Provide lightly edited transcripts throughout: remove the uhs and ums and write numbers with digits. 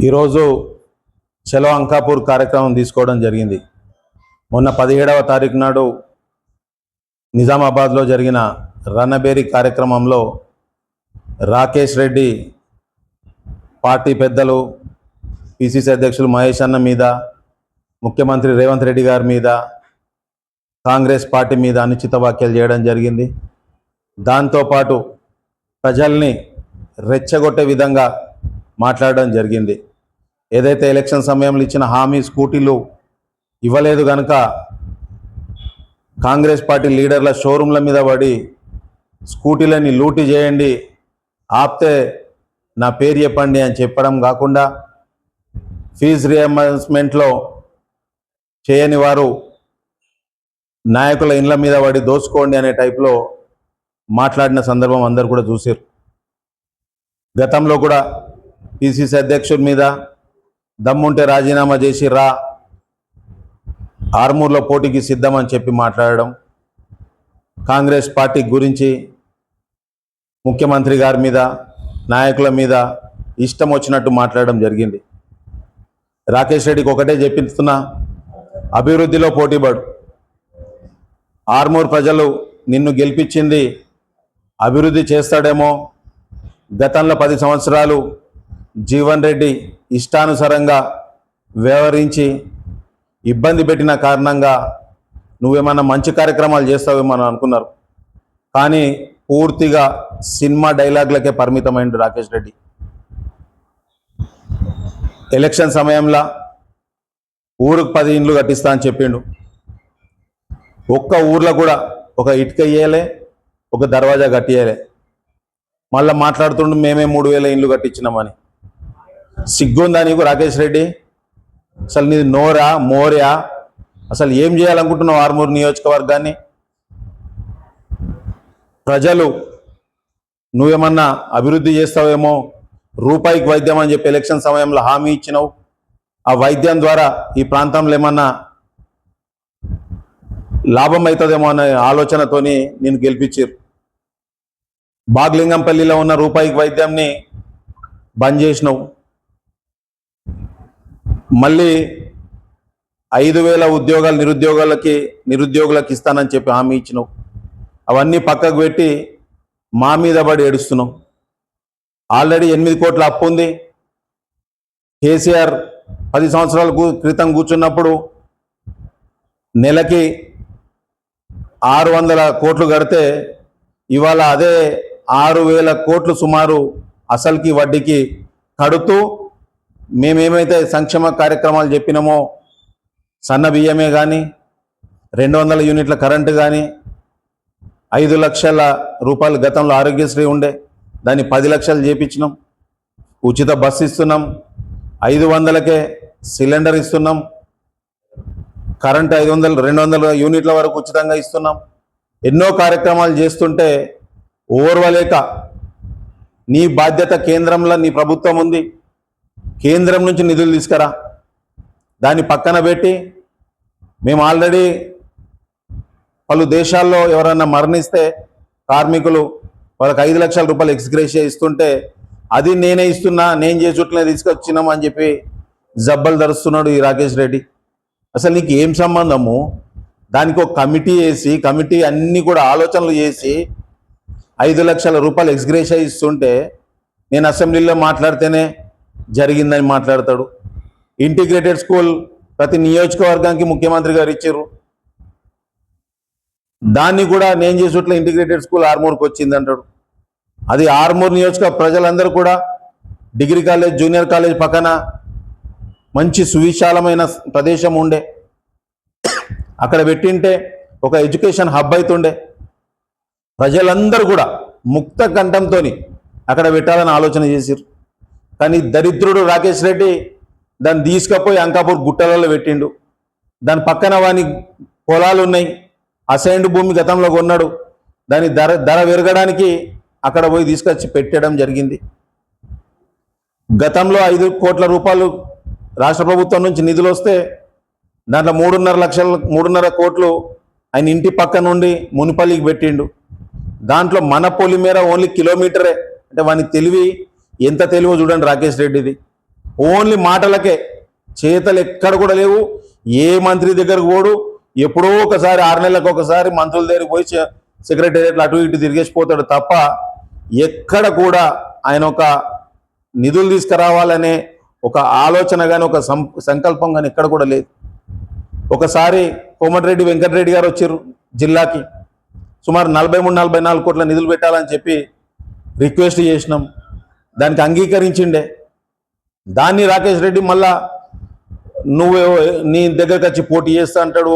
ఈరోజు చలో అంకాపూర్ కార్యక్రమం తీసుకోవడం జరిగింది. మొన్న 17వ తారీఖు నాడు నిజామాబాద్లో జరిగిన రన్నబేరి కార్యక్రమంలో రాకేష్ రెడ్డి పార్టీ పెద్దలు, పిసిసి అధ్యక్షులు మహేష్ అన్న మీద, ముఖ్యమంత్రి రేవంత్ రెడ్డి గారి మీద, కాంగ్రెస్ పార్టీ మీద అనుచిత వ్యాఖ్యలు చేయడం జరిగింది. దాంతోపాటు ప్రజల్ని రెచ్చగొట్టే విధంగా మాట్లాడడం జరిగింది. ఏదైతే ఎలక్షన్ సమయంలో ఇచ్చిన హామీ స్కూటీలు ఇవ్వలేదు కనుక కాంగ్రెస్ పార్టీ లీడర్ల షోరూమ్ల మీద పడి స్కూటీలని లూటీ చేయండి, ఆపితే నా పేరు చెప్పండి అని చెప్పడం కాకుండా ఫీజు రియంబర్స్మెంట్లో చేయని వారు నాయకుల ఇండ్ల మీద పడి దోచుకోండి అనే టైప్లో మాట్లాడిన సందర్భం అందరు కూడా చూసారు. గతంలో కూడా పిసిసి అధ్యక్షుడి మీద దమ్ముంటే రాజీనామా చేసి రా, ఆర్మూర్లో పోటీకి సిద్ధమని చెప్పి మాట్లాడడం, కాంగ్రెస్ పార్టీ గురించి ముఖ్యమంత్రి గారి మీద, నాయకుల మీద ఇష్టం వచ్చినట్టు మాట్లాడడం జరిగింది. రాకేష్ రెడ్డికి ఒకటే చెప్పిస్తున్నా, అభివృద్ధిలో పోటీపడు. ఆర్మూర్ ప్రజలు నిన్ను గెలిపించింది అభివృద్ధి చేస్తాడేమో. గతంలో 10 సంవత్సరాలు జీవన్ రెడ్డి ఇష్టానుసారంగా వ్యవహరించి ఇబ్బంది పెట్టిన కారణంగా నువ్వేమన్నా మంచి కార్యక్రమాలు చేస్తావేమో అనుకున్నారు. కానీ పూర్తిగా సినిమా డైలాగులకే పరిమితమైండు రాకేష్ రెడ్డి. ఎలక్షన్ సమయంలో ఊరికి 10 ఇండ్లు కట్టిస్తా అని చెప్పిండు. ఒక్క ఊర్లో కూడా ఒక ఇటుక ఇయ్యలే, ఒక దర్వాజా కట్టియలే. మళ్ళీ మాట్లాడుతుండు మేమే 3000 ఇండ్లు కట్టించినామని. సిగ్గుందా నీకు రాకేష్ రెడ్డి? అసలు నీది నోరా మోర్యా? అసలు ఏం చేయాలనుకుంటున్నావు ఆర్మూర్ నియోజకవర్గాన్ని? ప్రజలు నువ్వేమన్నా అభివృద్ధి చేస్తావేమో, రూపాయికి వైద్యం అని చెప్పి ఎలక్షన్ సమయంలో హామీ ఇచ్చినావు. ఆ వైద్యం ద్వారా ఈ ప్రాంతంలో ఏమన్నా లాభం అవుతుందేమో అనే ఆలోచనతోని నేను గెలిపించారు. బాగ్లింగంపల్లిలో ఉన్న రూపాయికి వైద్యంని బంద్ చేసినావు. మళ్ళీ 5000 ఉద్యోగాలు నిరుద్యోగులకు ఇస్తానని చెప్పి హామీ ఇచ్చినావు. అవన్నీ పక్కకు పెట్టి మా మీద పడి ఏడుస్తున్నావు. ఆల్రెడీ 8 కోట్ల అప్పు ఉంది. కేసీఆర్ 10 సంవత్సరాల క్రితం కూర్చున్నప్పుడు నెలకి 600 కోట్లు కడితే ఇవాళ అదే 6000 కోట్లు సుమారు అసలుకి వడ్డీకి కడుతూ మేమేమైతే సంక్షేమ కార్యక్రమాలు చెప్పినామో, సన్న బియ్యమే కానీ, 200 యూనిట్ల కరెంటు కానీ, 5 లక్షల రూపాయలు గతంలో ఆరోగ్యశ్రీ ఉండే దాన్ని 10 లక్షలు చేపించినాం. ఉచిత బస్సు ఇస్తున్నాం, 500కే సిలిండర్ ఇస్తున్నాం, కరెంటు 200 యూనిట్ల వరకు ఉచితంగా ఇస్తున్నాం. ఎన్నో కార్యక్రమాలు చేస్తుంటే ఓర్వలేక నీ బాధ్యత కేంద్రంలో నీ ప్రభుత్వం ఉంది, కేంద్రం నుంచి నిధులు తీసుకురా, దాన్ని పక్కన పెట్టి మేము ఆల్రెడీ పలు దేశాల్లో ఎవరన్నా మరణిస్తే కార్మికులు వాళ్ళకి 5 లక్షల రూపాయలు ఎక్స్గ్రేషియా ఇస్తుంటే అది నేనే ఇస్తున్నా, నేను చేసుట్లనే తీసుకొచ్చినాం అని చెప్పి జబ్బలు ధరుస్తున్నాడు ఈ రాకేష్ రెడ్డి. అసలు నీకు ఏం సంబంధము? దానికి ఒక కమిటీ వేసి, కమిటీ అన్నీ కూడా ఆలోచనలు చేసి 5 లక్షల రూపాయలు ఎక్స్గ్రేషియా ఇస్తుంటే నేను అసెంబ్లీలో మాట్లాడితేనే జరిగిందని మాట్లాడతాడు. ఇంటిగ్రేటెడ్ స్కూల్ ప్రతి నియోజకవర్గానికి ముఖ్యమంత్రి గారు ఇచ్చారు, దాన్ని కూడా నేను చేసుట్ల ఇంటిగ్రేటెడ్ స్కూల్ ఆర్మూర్కి వచ్చింది అంటాడు. అది ఆర్మూర్ నియోజక ప్రజలందరూ కూడా డిగ్రీ కాలేజ్, జూనియర్ కాలేజ్ పక్కన మంచి సువిశాలమైన ప్రదేశం ఉండే, అక్కడ పెట్టింటే ఒక ఎడ్యుకేషన్ హబ్ అవుతుండే. ప్రజలందరూ కూడా ముక్త కంఠంతో అక్కడ పెట్టాలని ఆలోచన చేశారు. కానీ దరిద్రుడు రాకేష్ రెడ్డి దాన్ని తీసుకపోయి అంకాపూర్ గుట్టలలో పెట్టిండు. దాని పక్కన వాని పొలాలు ఉన్నాయి, అసైన్డ్ భూమి గతంలో కొన్నాడు, దాని ధర పెరగడానికి అక్కడ పోయి తీసుకొచ్చి పెట్టడం జరిగింది. గతంలో 5 కోట్ల రూపాయలు రాష్ట్ర ప్రభుత్వం నుంచి నిధులు వస్తే దాంట్లో 3.5 కోట్లు ఆయన ఇంటి పక్క నుండి మునిపల్లికి పెట్టిండు. దాంట్లో మన పొలిమేర ఓన్లీ కిలోమీటరే. అంటే వాని తెలివి ఎంత తెలివో చూడండి రాకేష్ రెడ్డిది. ఓన్లీ మాటలకే, చేతలు ఎక్కడ కూడా లేవు. ఏ మంత్రి దగ్గరకు పోడు, ఎప్పుడో ఒకసారి 6 నెలలకు ఒకసారి మంత్రుల దగ్గరికి పోయి సెక్రటేరియట్లు అటు ఇటు తిరిగేసిపోతాడు తప్ప ఎక్కడ కూడా ఆయన ఒక నిధులు తీసుకురావాలనే ఒక ఆలోచన కానీ ఒక సంకల్పం కానీ ఎక్కడ కూడా లేదు. ఒకసారి కోమటిరెడ్డి వెంకటరెడ్డి గారు వచ్చారు జిల్లాకి, సుమారు 43-44 కోట్ల నిధులు పెట్టాలని చెప్పి రిక్వెస్ట్ చేసినాం, దానికి అంగీకరించిండే. దాన్ని రాకేష్ రెడ్డి మళ్ళా నువ్వు నీ దగ్గరకు వచ్చి పోటీ చేస్తా అంటాడు,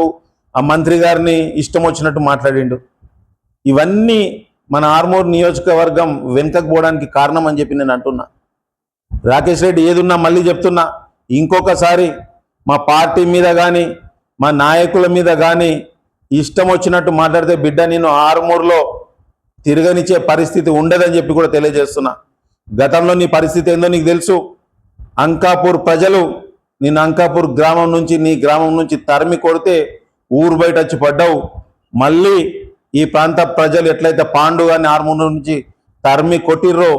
ఆ మంత్రి గారిని ఇష్టం వచ్చినట్టు మాట్లాడిండు. ఇవన్నీ మన ఆర్మూర్ నియోజకవర్గం వెనుకకు పోవడానికి కారణం అని చెప్పి నేను అంటున్నా. రాకేష్ రెడ్డి ఏదున్నా మళ్ళీ చెప్తున్నా, ఇంకొకసారి మా పార్టీ మీద కానీ మా నాయకుల మీద కానీ ఇష్టం వచ్చినట్టు మాట్లాడితే బిడ్డ నేను ఆర్మూర్లో తిరగనిచ్చే పరిస్థితి ఉండదని చెప్పి కూడా తెలియజేస్తున్నా. గతంలో నీ పరిస్థితి ఏందో నీకు తెలుసు. అంకాపూర్ ప్రజలు నిన్ను అంకాపూర్ గ్రామం నుంచి నీ గ్రామం నుంచి తరిమి కొడితే ఊరు బయట వచ్చి పడ్డావు. మళ్ళీ ఈ ప్రాంత ప్రజలు ఎట్లయితే పాండు గారిని ఆర్మూర్ నుంచి తరిమి కొట్టిర్రో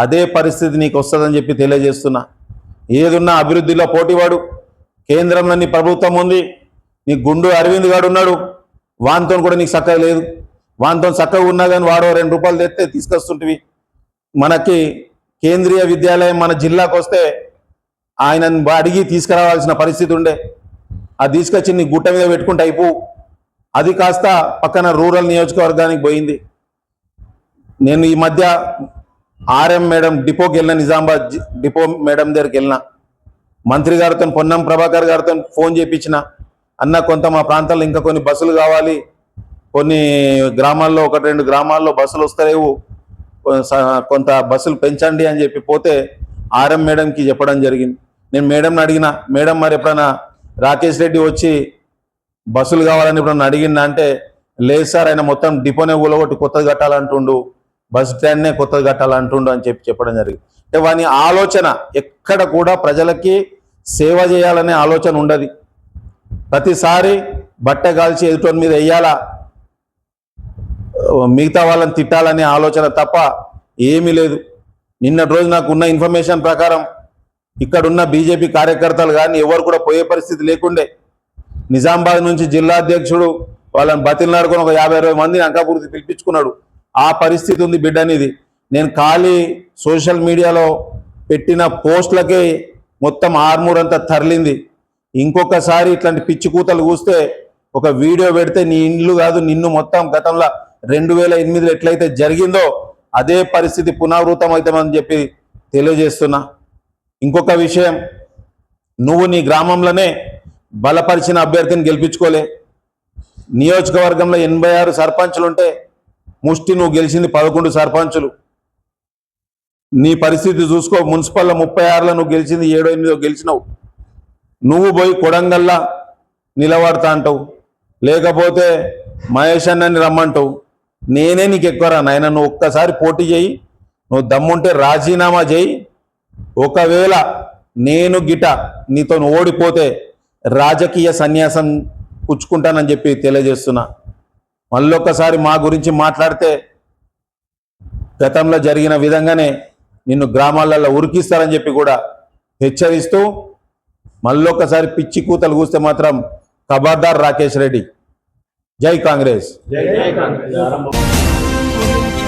అదే పరిస్థితి నీకు వస్తుందని చెప్పి తెలియజేస్తున్నా. ఏదున్నా అభివృద్ధిలో పోటీవాడు, కేంద్రంలో నీ ప్రభుత్వం ఉంది, నీ గుండు అరవింద్ గారు ఉన్నాడు, వానితో కూడా నీకు చక్కగా లేదు. వానితో చక్కగా ఉన్నా కానీ వాడో 2 రూపాయలు తెస్తే తీసుకొస్తుంటివి. మనకి కేంద్రీయ విద్యాలయం మన జిల్లాకు వస్తే ఆయన అడిగి తీసుకురావాల్సిన పరిస్థితి ఉండే, అది తీసుకొచ్చి నీ గుట్ట మీద పెట్టుకుంటే అయిపో. అది కాస్త పక్కన రూరల్ నియోజకవర్గానికి పోయింది. నేను ఈ మధ్య ఆర్ఎం మేడం డిపోకి వెళ్ళిన, నిజామాబాద్ డిపో మేడం దగ్గరికి వెళ్ళిన, మంత్రి గారితో పొన్నం ప్రభాకర్ గారితో ఫోన్ చేయించిన, అన్న కొంత మా ప్రాంతాల్లో ఇంకా కొన్ని బస్సులు కావాలి, కొన్ని గ్రామాల్లో 1-2 గ్రామాల్లో బస్సులు వస్తలేవు, కొంత బస్సులు పెంచండి అని చెప్పి పోతే ఆర్ఎం మేడంకి చెప్పడం జరిగింది. నేను మేడంని అడిగిన, మేడం మరి ఎప్పుడైనా రాకేష్ రెడ్డి వచ్చి బస్సులు కావాలని ఎప్పుడన్నా అడిగిందా అంటే, లేదు సార్ ఆయన మొత్తం డిపోనే ఊలగొట్టి కొత్తది కట్టాలంటుండు, బస్ స్టాండ్నే కొత్తది కట్టాలంటుండు అని చెప్పి చెప్పడం జరిగింది. అంటే వాని ఆలోచన ఎక్కడ కూడా ప్రజలకి సేవ చేయాలనే ఆలోచన ఉండదు. ప్రతిసారి బట్ట కాల్చి ఎదుటి మీద వేయాలా, మిగతా వాళ్ళని తిట్టాలనే ఆలోచన తప్ప ఏమీ లేదు. నిన్నటి రోజు నాకు ఉన్న ఇన్ఫర్మేషన్ ప్రకారం ఇక్కడున్న బీజేపీ కార్యకర్తలు కానీ ఎవరు కూడా పోయే పరిస్థితి లేకుండే. నిజామాబాద్ నుంచి జిల్లా అధ్యక్షుడు వాళ్ళని బతిలాడుకొని ఒక 50-60 మందిని అంకాపూర్తి పిలిపించుకున్నాడు. ఆ పరిస్థితి ఉంది బిడ్డ అనేది. నేను ఖాళీ సోషల్ మీడియాలో పెట్టిన పోస్టులకే మొత్తం ఆర్మూర్ అంతా తరలింది. ఇంకొకసారి ఇట్లాంటి పిచ్చి కూతలు కూస్తే ఒక వీడియో పెడితే నీ ఇండ్లు కాదు నిన్ను మొత్తం గతంలో 2008లో ఎట్లయితే జరిగిందో అదే పరిస్థితి పునరావృతం అవుతామని చెప్పి తెలియజేస్తున్నా. ఇంకొక విషయం, నువ్వు నీ గ్రామంలోనే బలపరిచిన అభ్యర్థిని గెలిపించుకోలే. నియోజకవర్గంలో 86 సర్పంచులు ఉంటే ముష్టి నువ్వు గెలిచింది 11 సర్పంచులు. నీ పరిస్థితి చూసుకో, మున్సిపల్లో 36లో నువ్వు గెలిచింది 7-8 గెలిచినావు. నువ్వు పోయి కొడంగల్లా నిలబడతా అంటావు, లేకపోతే మహేష్ అన్నని రమ్మంటావు. నేనే నీకు ఎక్కువరా నాయన, నువ్వు ఒక్కసారి పోటీ చేయి, నువ్వు దమ్ముంటే రాజీనామా చేయి. ఒకవేళ నేను గిట నీతో ఓడిపోతే రాజకీయ సన్యాసం పుచ్చుకుంటానని చెప్పి తెలియజేస్తున్నా. మళ్ళొక్కసారి మా గురించి మాట్లాడితే గతంలో జరిగిన విధంగానే నిన్ను గ్రామాలలో ఉరికిస్తారని చెప్పి కూడా హెచ్చరిస్తూ, మళ్ళొక్కసారి పిచ్చి కూతలు కూస్తే మాత్రం ఖబర్దార్ రాకేష్ రెడ్డి. జై కాంగ్రెస్. జై కాంగ్రెస్.